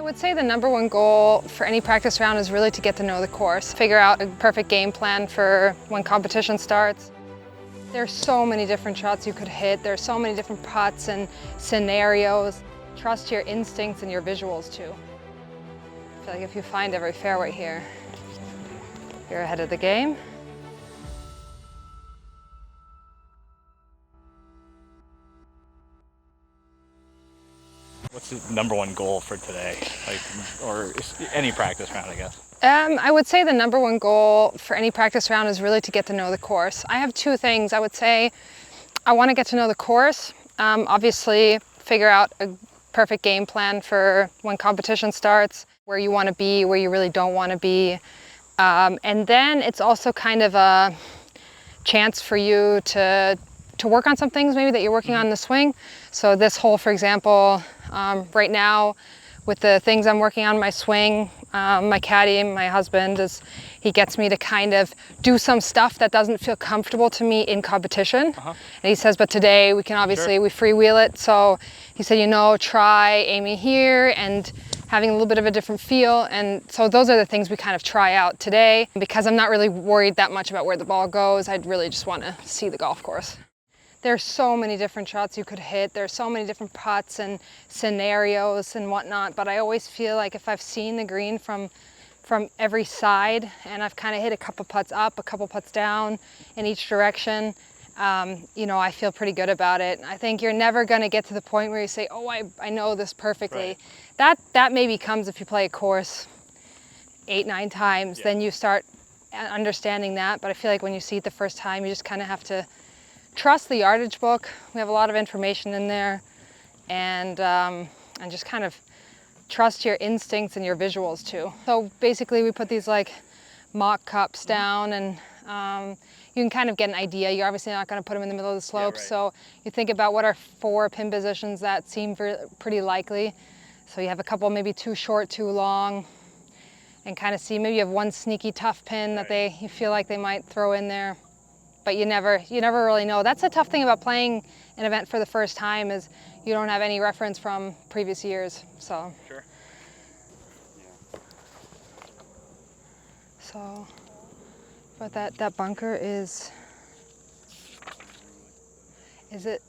I would say the number one goal for any practice round is really to get to know the course, figure out a perfect game plan for when competition starts. There's so many different shots you could hit, there's so many different putts and scenarios. Trust your instincts and your visuals too. I feel like if you find every fairway here, you're ahead of the game. What's the number one goal for today, or any practice round, I guess? I would say the number one goal for any practice round is really to get to know the course. I have two things. I would say I want to get to know the course, obviously figure out a perfect game plan for when competition starts, where you want to be, where you really don't want to be. And then it's also kind of a chance for you to work on some things maybe that you're working on in the swing. So this hole, for example, right now with the things I'm working on in my swing, my caddy, my husband, he gets me to kind of do some stuff that doesn't feel comfortable to me in competition. And he says, but today we can obviously, we freewheel it. So he said, try aiming here and having a little bit of a different feel. And so those are the things we kind of try out today. Because I'm not really worried that much about where the ball goes, I'd really just want to see the golf course. There's so many different shots you could hit. There's so many different putts and scenarios and whatnot. But I always feel like if I've seen the green from every side and I've kind of hit a couple putts up, a couple putts down in each direction, I feel pretty good about it. I think you're never going to get to the point where you say, oh, I know this perfectly. Right. That maybe comes if you play a course 8-9 times, then you start understanding that. But I feel like when you see it the first time, you just kind of have to trust the yardage book. We have a lot of information in there, and just kind of trust your instincts and your visuals too. So basically we put these like mock cups down, and you can kind of get an idea. You're obviously not going to put them in the middle of the slope, so you think about what are 4 pin positions that seem pretty likely. So you have a couple, maybe too short, too long, and kind of see maybe you have one sneaky tough pin that you feel like they might throw in there. But you never really know. That's a tough thing about playing an event for the first time, is you don't have any reference from previous years. So. Sure. So, but that bunker is it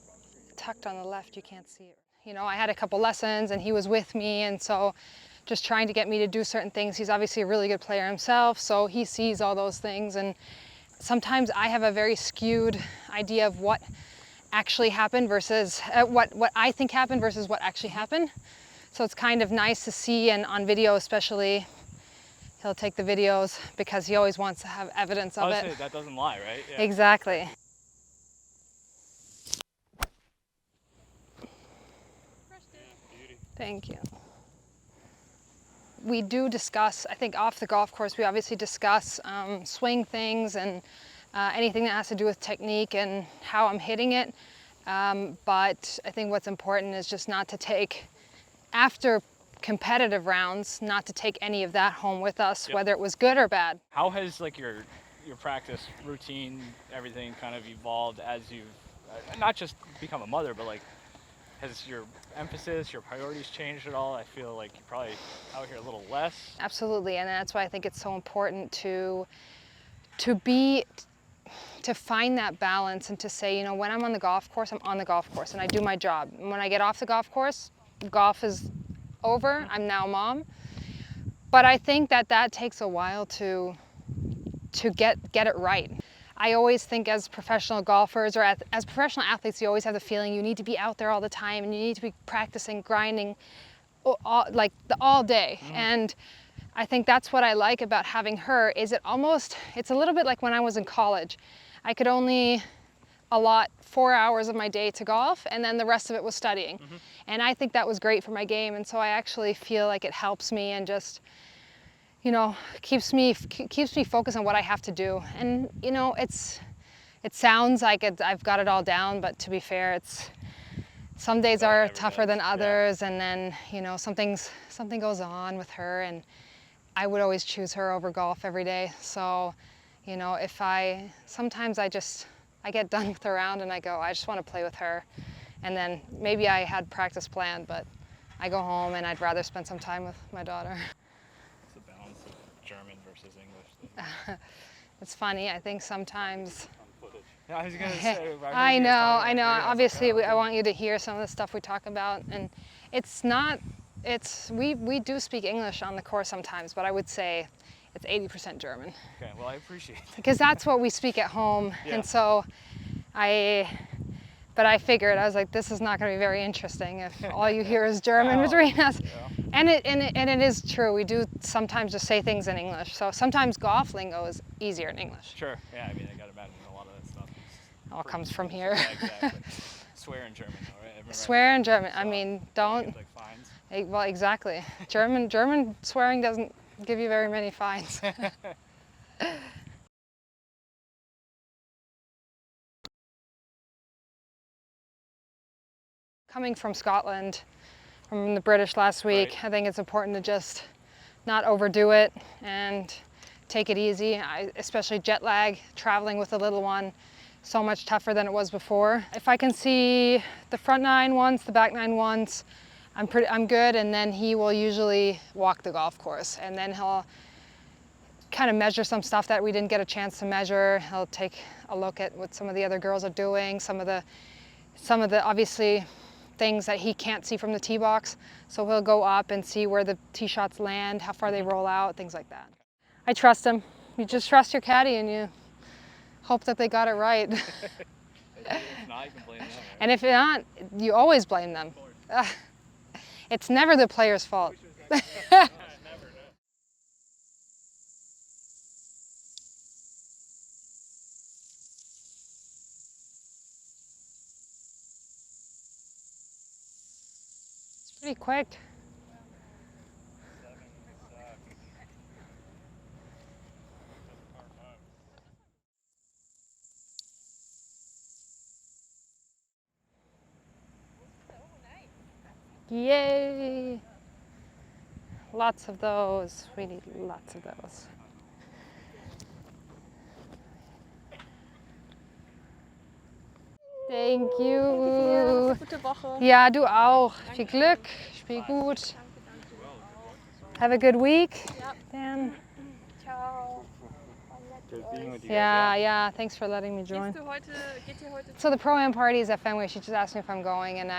tucked on the left? You can't see it. I had a couple lessons and he was with me, and so just trying to get me to do certain things. He's obviously a really good player himself, so he sees all those things, and sometimes I have a very skewed idea of what actually happened versus what I think happened versus what actually happened. So it's kind of nice to see, and on video especially, he'll take the videos because he always wants to have evidence of it. That doesn't lie, right? Yeah. Exactly. Thank you. We do discuss, I think off the golf course, we obviously discuss swing things and anything that has to do with technique and how I'm hitting it. But I think what's important is just not to take, after competitive rounds, not to take any of that home with us, whether it was good or bad. How has your practice routine, everything kind of evolved as you've not just become a mother, but has your emphasis, your priorities changed at all? I feel like you're probably out here a little less. Absolutely, and that's why I think it's so important to find that balance and to say, when I'm on the golf course, I'm on the golf course and I do my job. And when I get off the golf course, golf is over, I'm now mom. But I think that takes a while to get it right. I always think as professional golfers or as professional athletes, you always have the feeling you need to be out there all the time and you need to be practicing, grinding all day. And I think that's what I like about having her, is it's a little bit like when I was in college. I could only allot 4 hours of my day to golf, and then the rest of it was studying. And I think that was great for my game, and so I actually feel like it helps me and just, keeps me focused on what I have to do. And it sounds like I've got it all down, but to be fair, some days are tougher than others, and then something goes on with her, and I would always choose her over golf every day. So sometimes I get done with the round and I go, I just want to play with her. And then maybe I had practice planned, but I go home and I'd rather spend some time with my daughter. It's the balance of German versus English. It's funny, I think sometimes. Yeah, I was gonna say. I know. Obviously, I I want you to hear some of the stuff we talk about, and it's not. We do speak English on the course sometimes, but I would say it's 80% German. Okay, well I appreciate that. Because that's what we speak at home, Yeah. and so But I figured, I was like, this is not going to be very interesting if all you hear is German Well, between us. yeah. And it is true. We do sometimes just say things in English. So sometimes golf lingo is easier in English. Sure. Yeah. I mean, I gotta imagine a lot of that stuff All comes from here. Yeah, exactly. Swear in German, though, right? Everyone Swear in German. So, I mean, get, don't. like fines. Well, exactly. German swearing doesn't give you very many fines. Coming from Scotland, from the British last week, Right. I think it's important to just not overdo it and take it easy. Especially jet lag, traveling with a little one, so much tougher than it was before. If I can see the front nine once, the back nine once, I'm good, and then he will usually walk the golf course, and then he'll kind of measure some stuff that we didn't get a chance to measure. He'll take a look at what some of the other girls are doing, some of the obviously things that he can't see from the tee box. So he'll go up and see where the tee shots land, how far they roll out, things like that. I trust him. You just trust your caddy and you hope that they got it right. If not, you can blame them. Right? And if not, you always blame them. It's never the player's fault. It's pretty quick. Yay! Lots of those. We need lots of those. Thank you. Gute Woche. Ja, du auch. Viel Glück. Spiel gut. Have a good week. Ja. Dan. Ciao. Good being with you Yeah, guys, yeah. Thanks for letting me join. Geht ihr heute? So the Pro-Am party is at Fenway. She just asked me if I'm going, and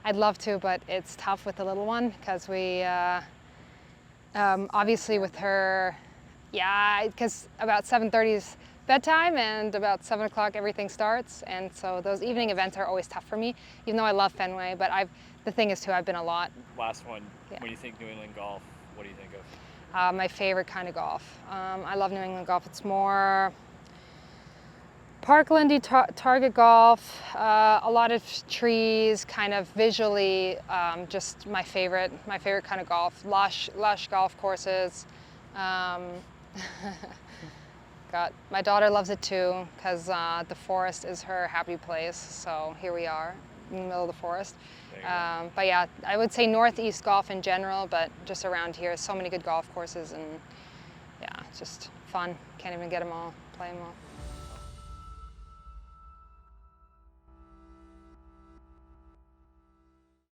I'd love to, but it's tough with the little one because we obviously with her, yeah, because about 7:30 is bedtime and about 7 o'clock everything starts, and so those evening events are always tough for me, even though I love Fenway. But the thing is too, I've been a lot. Last one. Yeah. When you think New England golf, what do you think of? My favorite kind of golf. I love New England golf. It's more parklandy target golf, a lot of trees, kind of visually, just my favorite kind of golf. Lush golf courses. My daughter loves it too because the forest is her happy place. So here we are in the middle of the forest. But yeah, I would say Northeast golf in general, but just around here, so many good golf courses, and yeah, just fun. Can't even get them all, play them all.